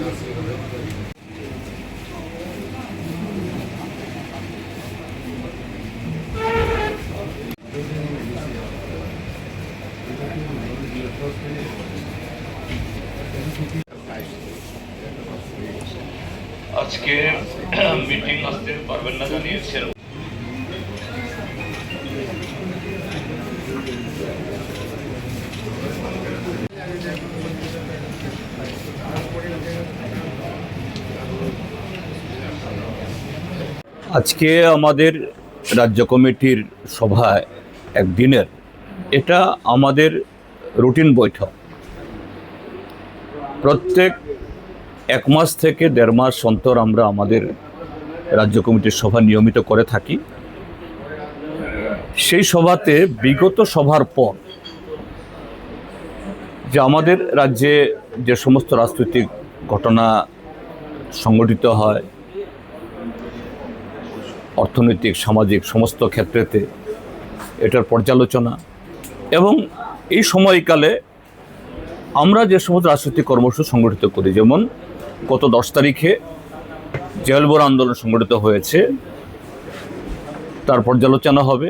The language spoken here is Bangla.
আজকে মিটিং আসতে পারবেন না জানিয়েছেন। আজকে আমাদের রাজ্য কমিটির সভায় একদিনের এটা আমাদের রুটিন বৈঠক। প্রত্যেক 1 মাস থেকে 1.5 মাস অন্তর আমরা আমাদের রাজ্য কমিটির সভা নিয়মিত করে থাকি। সেই সভাতে বিগত সভার পর যে আমাদের রাজ্যে যে সমস্ত রাজনৈতিক ঘটনা সংঘটিত হয়, অর্থনৈতিক সামাজিক সমস্ত ক্ষেত্রেতে এটার পর্যালোচনা এবং এই সময়কালে আমরা যে সমস্ত রাজনৈতিক কর্মসূচি সংগঠিত করি, যেমন গত 10 তারিখে জেলবর আন্দোলন সংগঠিত হয়েছে, তার পর্যালোচনা হবে।